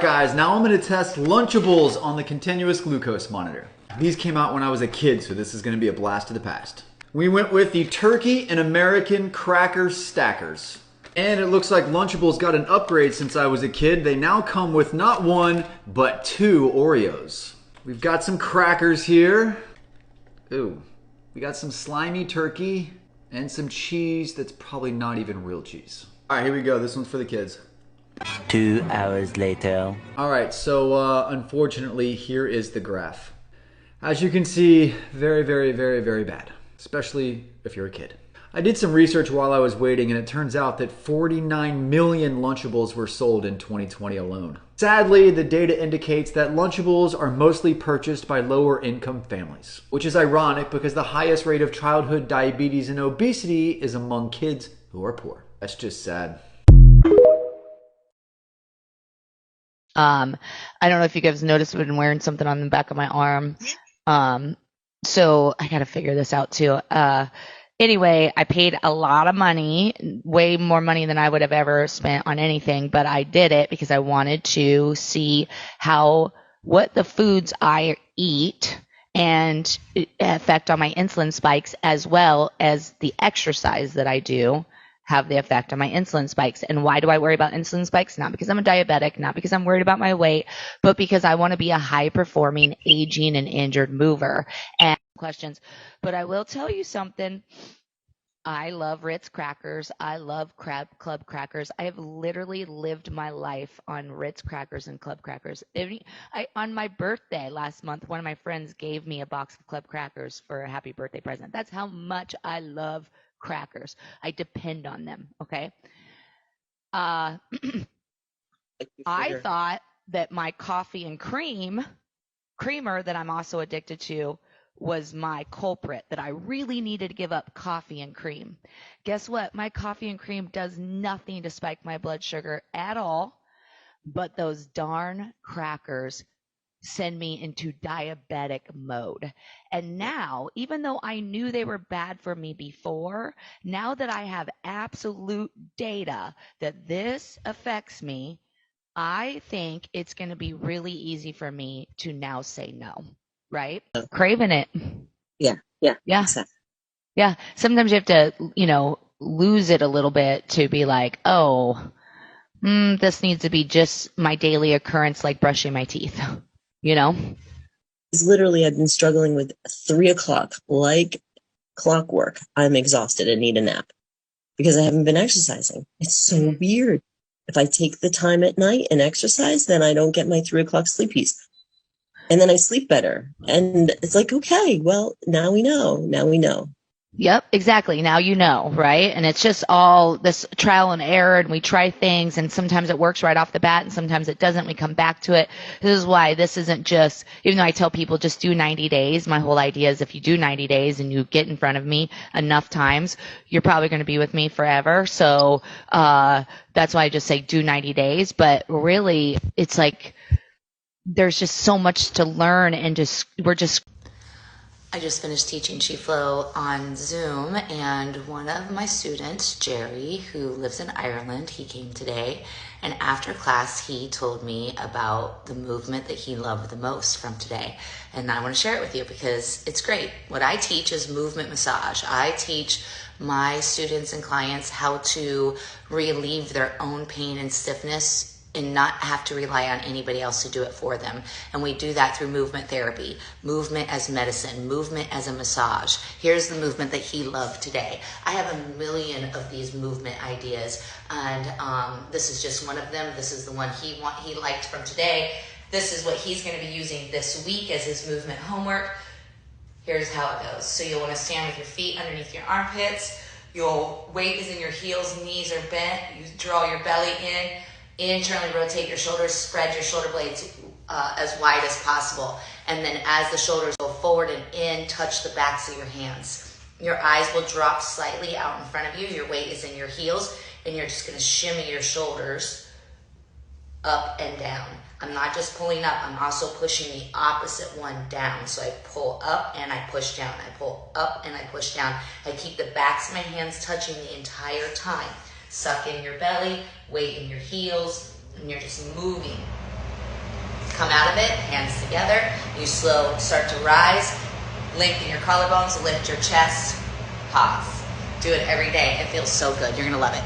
Guys, now I'm going to test Lunchables on the continuous glucose monitor. These came out when I was a kid, so this is going to be a blast of the past. We went with the Turkey and American Cracker Stackers. And it looks like Lunchables got an upgrade since I was a kid. They now come with not one, but 2 Oreos. We've got some crackers here. Ooh. We got some slimy turkey and some cheese that's probably not even real cheese. All right, here we go. This one's for the kids. 2 hours later. All right, so unfortunately, here is the graph. As you can see, very, very, very, very bad, especially if you're a kid. I did some research while I was waiting, and it turns out that 49 million Lunchables were sold in 2020 alone. Sadly, the data indicates that Lunchables are mostly purchased by lower income families, which is ironic because the highest rate of childhood diabetes and obesity is among kids who are poor. That's just sad. I don't know if you guys noticed, I've been wearing something on the back of my arm. So I got to figure this out too. Anyway, I paid a lot of money, way more money than I would have ever spent on anything, but I did it because I wanted to see what the foods I eat and effect on my insulin spikes, as well as the exercise that I do have the effect on my insulin spikes. And why do I worry about insulin spikes? Not because I'm a diabetic, not because I'm worried about my weight, but because I want to be a high-performing, aging, and injured mover. And questions. But I will tell you something. I love Ritz crackers. I love Club crackers. I have literally lived my life on Ritz crackers and Club crackers. On my birthday last month, one of my friends gave me a box of Club crackers for a happy birthday present. That's how much I love crackers. I depend on them. Okay. I thought that my coffee and creamer that I'm also addicted to was my culprit, that I really needed to give up coffee and cream. Guess what? My coffee and cream does nothing to spike my blood sugar at all, but those darn crackers send me into diabetic mode. And now, even though I knew they were bad for me before, now that I have absolute data that this affects me, I think it's going to be really easy for me to now say no, right? Craving it. Yeah. Exactly. Yeah. Sometimes you have to, lose it a little bit to be like, oh, this needs to be just my daily occurrence, like brushing my teeth. It's literally, I've been struggling with 3 o'clock, like clockwork. I'm exhausted and need a nap because I haven't been exercising. It's so weird. If I take the time at night and exercise, then I don't get my 3 o'clock sleepies. And then I sleep better. And it's like, okay, well, now we know. Yep, exactly. Now you know, right? And it's just all this trial and error, and we try things, and sometimes it works right off the bat, and sometimes it doesn't. We come back to it. This is why this isn't just, even though I tell people just do 90 days, my whole idea is if you do 90 days and you get in front of me enough times, you're probably going to be with me forever. So that's why I just say do 90 days. But really, it's like there's just so much to learn, and I just finished teaching SheFlow on Zoom, and one of my students, Jerry, who lives in Ireland, he came today, and after class he told me about the movement that he loved the most from today, and I want to share it with you because it's great. What I teach is movement massage. I teach my students and clients how to relieve their own pain and stiffness and not have to rely on anybody else to do it for them. And we do that through movement therapy, movement as medicine, movement as a massage. Here's the movement that he loved today. I have a million of these movement ideas, and this is just one of them. This is the one he liked from today. This is what he's going to be using this week as his movement homework. Here's how it goes. So you'll want to stand with your feet underneath your armpits. Your weight is in your heels, knees are bent. You draw your belly in. Internally rotate your shoulders, spread your shoulder blades as wide as possible. And then as the shoulders go forward and in, touch the backs of your hands. Your eyes will drop slightly out in front of you. Your weight is in your heels, and you're just going to shimmy your shoulders up and down. I'm not just pulling up, I'm also pushing the opposite one down. So I pull up and I push down. I pull up and I push down. I keep the backs of my hands touching the entire time. Suck in your belly, weight in your heels, and you're just moving it, hands together. You start to rise, lengthen your collarbones, lift your chest, pause. Do it every day. It feels so good. You're gonna love it.